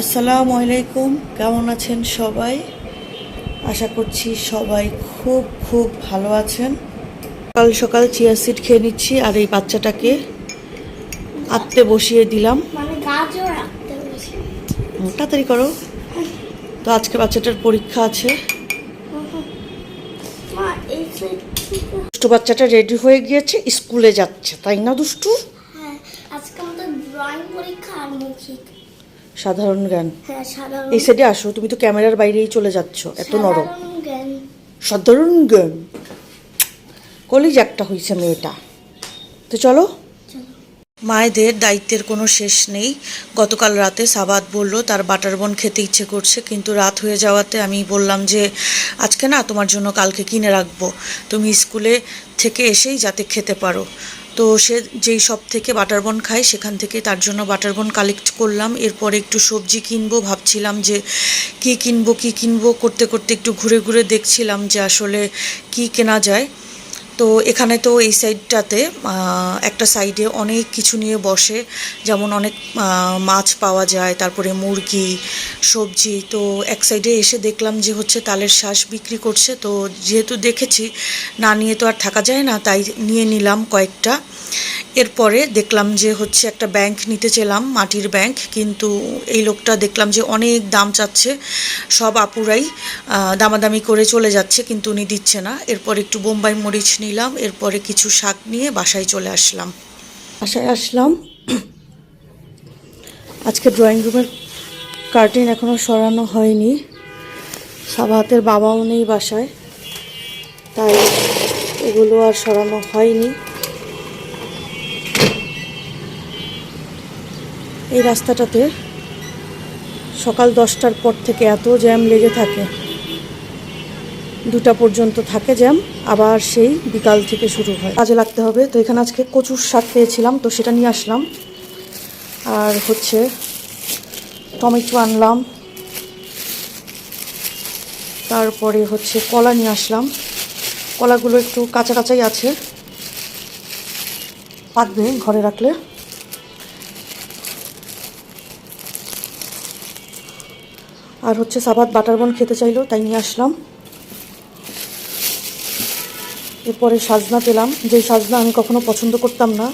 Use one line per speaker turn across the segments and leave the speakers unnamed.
আসসালামু আলাইকুম, কেমন আছেন সবাই? আশা করছি সবাই খুব খুব ভালো আছেন। সকাল সকাল চিয়া সিড খেয়ে নিচ্ছি আর এই বাচ্চাটাকে আঁকতে বসিয়ে দিলাম। তাড়াতাড়ি করো। তো আজকে বাচ্চাটার পরীক্ষা আছে। দুষ্টু বাচ্চাটা রেডি হয়ে গিয়েছে, স্কুলে যাচ্ছে, তাই না দুষ্টু?
আজকে আমাদের ড্রয়িং পরীক্ষা আর মৌখিক
সাধারণ জ্ঞান।
সাধারণ
এই সাইডে আসো, তুমি তো ক্যামেরার বাইরেই চলে যাচ্ছ, এত নরম।
জ্ঞান।
সাধারণ জ্ঞান কলেজ একটা হয়েছে মেয়েটা। তো চলো। মায়েদের দায়িত্বের কোনো শেষ নেই। গতকাল রাতে সাবাত বলল তার বাটার বন খেতে ইচ্ছে করছে, কিন্তু রাত হয়ে যাওয়াতে আমি বললাম যে আজকে না, তোমার জন্য কালকে কিনে রাখবো, তুমি স্কুলে থেকে এসেই যাতে খেতে পারো। তো সে যেই সব থেকে বাটার বন খায় সেখান থেকে তার জন্য বাটার বন কালেক্ট করলাম। এরপরে একটু সবজি কিনবো, ভাবছিলাম যে কি কিনবো করতে করতে একটু ঘুরে ঘুরে দেখছিলাম যে আসলে কি কেনা যায়। তো এখানে তো এই সাইডটাতে একটা সাইডে অনেক কিছু নিয়ে বসে, যেমন অনেক মাছ পাওয়া যায়, তারপরে মুরগি, সবজি। তো এক সাইডে এসে দেখলাম যে হচ্ছে তালের শাঁস বিক্রি করছে। তো যেহেতু দেখেছি, না নিয়ে তো আর থাকা যায় না, তাই নিয়ে নিলাম কয়েকটা। এরপরে দেখলাম যে হচ্ছে একটা ব্যাংক নিতে চেলাম, মাটির ব্যাংক, কিন্তু এই লোকটা দেখলাম যে অনেক দাম চাচ্ছে। সব আপুরাই দামাদামি করে চলে যাচ্ছে, কিন্তু উনি দিচ্ছে না। এরপর একটু বোম্বাই মরিচ নিলাম, এরপরে কিছু শাক নিয়ে বাসায় চলে আসলাম। আজকে ড্রয়িং রুমের কার্টেন এখনও সরানো হয়নি। সাবাতের বাবাও নেই বাসায়, তাই এগুলো আর সরানো হয়নি। এই রাস্তাটাতে সকাল 10টার পর থেকে এত জ্যাম লেগে থাকে, 2টা পর্যন্ত থাকে জ্যাম, আবার সেই বিকাল থেকে শুরু হয়। কাজে লাগতে হবে। তো এখানে আজকে কচুর শাক পেয়েছিলাম, তো সেটা নিয়ে আসলাম। আর হচ্ছে টমেটো আনলাম, তারপরে হচ্ছে কলা নিয়ে আসলাম। কলাগুলো একটু কাঁচা কাঁচাই আছে, পাকবে ঘরে রাখলে। আর হচ্ছে সাবাত বাটার বন খেতে চাইলো, তাই নিয়ে আসলাম। এরপরে সাজনা পেলাম, যেই সাজনা আমি কখনো পছন্দ করতাম না,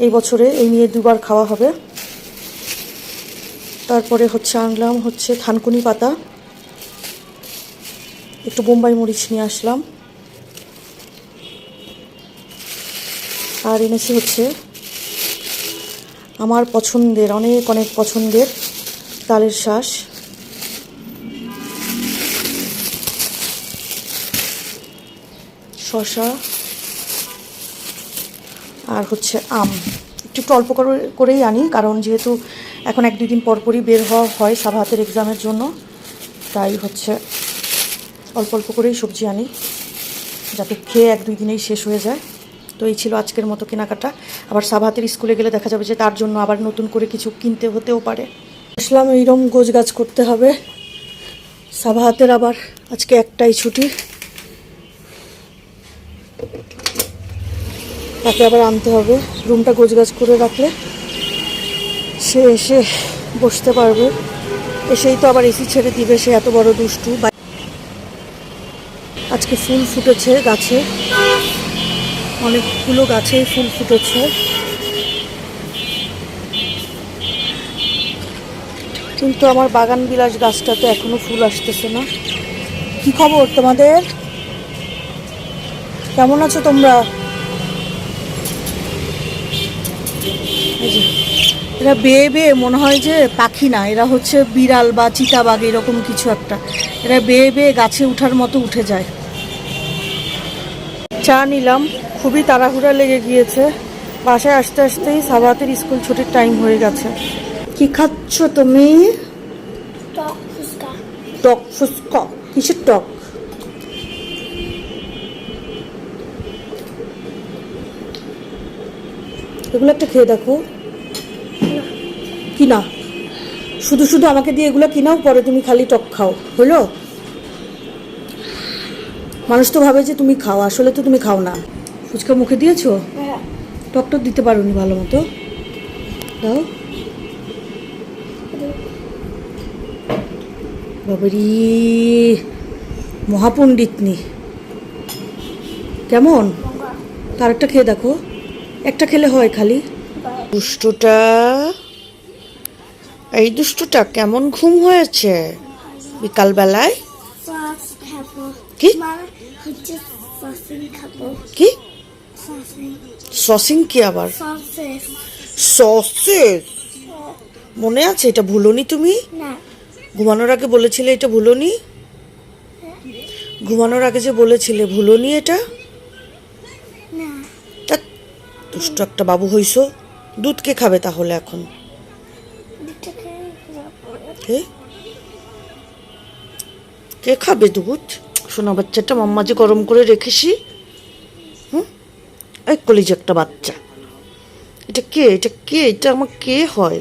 এই বছরে এই নিয়ে 2বার খাওয়া হবে। তারপরে হচ্ছে আনলাম হচ্ছে থানকুনি পাতা, একটু বোম্বাই মরিচ নিয়ে আসলাম। আর এনেছি হচ্ছে আমার পছন্দের, অনেক অনেক পছন্দের তালের শাঁস। শসা আর হচ্ছে আম। একটু অল্প করেই আনি, কারণ যেহেতু এখন 1-2 দিন পরপরই বের হওয়া হয় সাবাতের এক্সামের জন্য, তাই হচ্ছে অল্প অল্প করেই সবজি আনি, যাতে খেয়ে 1-2 দিনেই শেষ হয়ে যায়। তো এই ছিল আজকের মতো কেনাকাটা। আবার সাবাতের স্কুলে গেলে দেখা যাবে যে তার জন্য আবার নতুন করে কিছু কিনতে হতেও পারে। আসলাম, এইরকম গোছগাছ করতে হবে। সাবাতের আবার আজকে একটাই ছুটি, তাকে আবার আনতে হবে। রুমটা গোছগাছ করে রাখলে সে এসে বসতে পারবে। এসেই তো আবার এসি ছেড়ে দিবে, সে এত বড় দুষ্টু। আজকে ফুল ফুটেছে গাছে, অনেকগুলো গাছেই ফুল ফুটেছে, কিন্তু আমার বাগান বিলাস গাছটাতে এখনো ফুল আসতেছে না। কি খবর তোমাদের? কেমন আছো তোমরা? এরা বেয়ে বেয়ে, মনে হয় যে পাখি না, এরা হচ্ছে বিড়াল বা চিতাবাঘ, এরকম কিছু একটা। এরা বেয়ে বেয়ে গাছে উঠার মতো উঠে যায়। চা নিলাম, খুবই তাড়াহুড়া লেগে গিয়েছে। বাসায় আসতে আসতেই সাবাতের স্কুল ছুটির টাইম হয়ে গেছে। কি খাচ্ছ তুমি?
টক ফুচকা।
টক ফুচকা? কিসের টক? এগুলো একটা খেয়ে দেখো। কি না, শুধু শুধু আমাকে দিয়ে এগুলো কিনাও, পরে তুমি খালি টক খাও, হলো? মানুষ তো ভাবে যে তুমি খাও, আসলে তো তুমি খাও না। ফুচকা মুখে দিয়েছো? টক টক দিতে পারোনি ভালো মতো, দাও। বাবারি, মহাপণ্ডিতনি কেমন? তার একটা খেয়ে দেখো, একটা খেলে হয় খালি। দুষ্টুটা, এই দুষ্টুটা কেমন ঘুম হয়েছে বিকালবেলায়?
সস খাবো।
কি?
মানে হচ্ছে সসিং খাবো।
কি
সসিং।
সসিং? কি আবার
সসেস।
সসেস? মনে আছে? এটা ভুলোনি তুমি?
না।
ঘুমানোর আগে বলেছিলে এটা ভুলোনি? ঘুমানোর আগে যে বলেছিলে ভুলোনি এটা?
না।
তা দুষ্ট একটা বাবু হইছো। দুধ কে খাবে তাহলে এখন? কে কে খাবে দুধ? শোনা বাচ্চাটা মাম্মা যে গরম করে রেখেছি। হুম, এই কলিজ একটা বাচ্চা। এটা কে? এটা কে? এটা আমার কে হয়?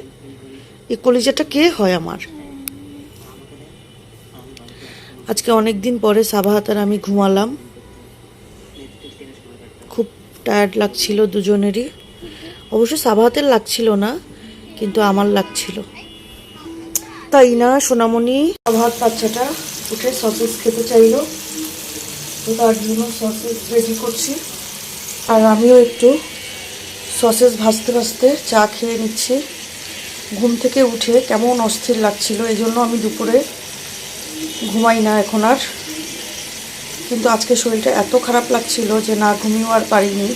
এই কলিজাটা কে হয় আমার? আজকে অনেক দিন পরে সাবাহাত আর আমি ঘুমালাম। খুব টায়ার্ড লাগছিল দুজনেরই। অবশ্য সাবাহাতের লাগছিল না, কিন্তু আমার লাগছিল। তাই না সোনামণি? সাবাহাত বাচ্চাটা উঠে সসেস খেতে চাইলো, তো তার জন্য সসেস রেডি করছি। আর আমিও একটু সসেস ভাজতে ভাজতে চা খেয়ে নিচ্ছি। ঘুম থেকে উঠে কেমন অস্থির লাগছিল, এই জন্য আমি দুপুরে ঘুমাই না এখন আর। কিন্তু আজকে শরীরটা এত খারাপ লাগছিল যে না ঘুমিয়েও আর পারিনি।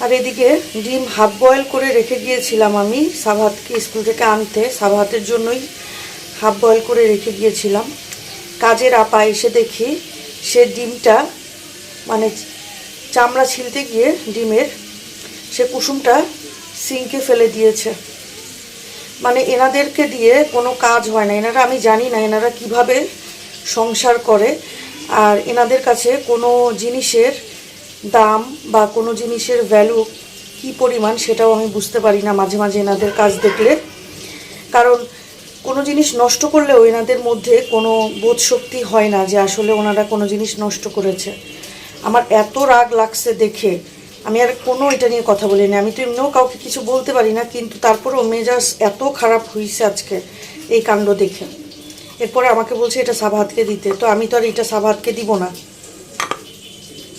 আর এদিকে ডিম হাফ বয়েল করে রেখে গিয়েছিলাম আমি সাবাহাতকে স্কুল থেকে আনতে। সাবাহাতের জন্যই হাফ বয়েল করে রেখে গিয়েছিলাম। কাজের আপা এসে দেখি সে ডিমটা মানে চামড়া ছিলতে গিয়ে ডিমের সে কুসুমটা সিঙ্কে ফেলে দিয়েছে। মানে এনাদেরকে দিয়ে কোনো কাজ হয় না। এনারা, আমি জানি না এনারা কিভাবে সংসার করে। আর এনাদের কাছে কোনো জিনিসের দাম বা কোনো জিনিসের ভ্যালু কি পরিমাণ সেটাও আমি বুঝতে পারি না মাঝে মাঝে এনাদের কাজ দেখলে। কারণ কোনো জিনিস নষ্ট করলেও এনাদের মধ্যে কোনো বোধশক্তি হয় না যে আসলে ওনারা কোনো জিনিস নষ্ট করেছে। আমার এত রাগ লাগছে দেখে আমি আর কোনো এটা নিয়ে কথা বলিনি। আমি তো এমনিও কাউকে কিছু বলতে পারি না, কিন্তু তারপরেও মেজাজ এত খারাপ হয়েছে আজকে এই কাণ্ড দেখে। এরপরে আমাকে বলছে এটা সাবাহাতকে দিতে, তো আমি তো আর এটা সাবাহাতকে দিব না,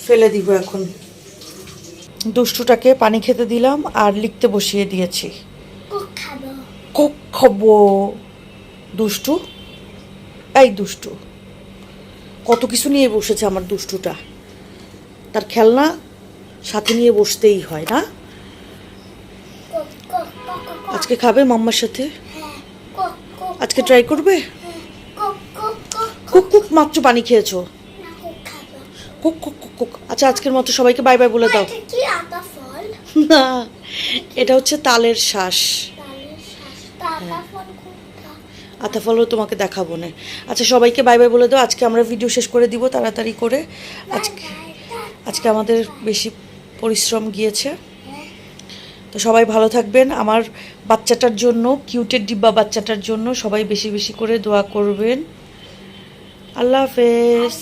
ফেলে দিব এখন। দুষ্টুটাকে পানি খেতে দিলাম আর লিখতে বসিয়ে দিয়েছি।
কোক খাবো।
কোক খাবো? দুষ্টু, এই দুষ্টু কত কিছু নিয়ে বসেছে আমার দুষ্টুটা। তার খেলনা সাথে নিয়ে বসতেই হয় না?
Coke Coke Coke Coke.
আজকে খাবে মাম্মার সাথে?
হ্যাঁ, কোক কোক।
আজকে ট্রাই করবে?
Coke Coke Coke.
Cook cook মাত্র পানি খেয়েছো?
না, কোক খাবো।
Cook cook cook cook. আচ্ছা আজকের মতো সবাইকে বাই বাই বলে দাও।
এটা কি আতা ফল?
না, এটা হচ্ছে তালের শ্বাস।
তালের শ্বাস। আতা ফল কোনটা?
আতা ফলও তোমাকে দেখাবো না। আচ্ছা সবাইকে বাই বাই বলে দাও। আজকে আমরা ভিডিও শেষ করে দিব তাড়াতাড়ি করে। আজকে আজকে আমাদের বেশি পরিশ্রম গিয়েছে। তো সবাই ভালো থাকবেন। আমার বাচ্চাটার জন্য, কিউটের ডিব্বা বাচ্চাটার জন্য সবাই বেশি বেশি করে দোয়া করবেন। আল্লাহ হাফেজ।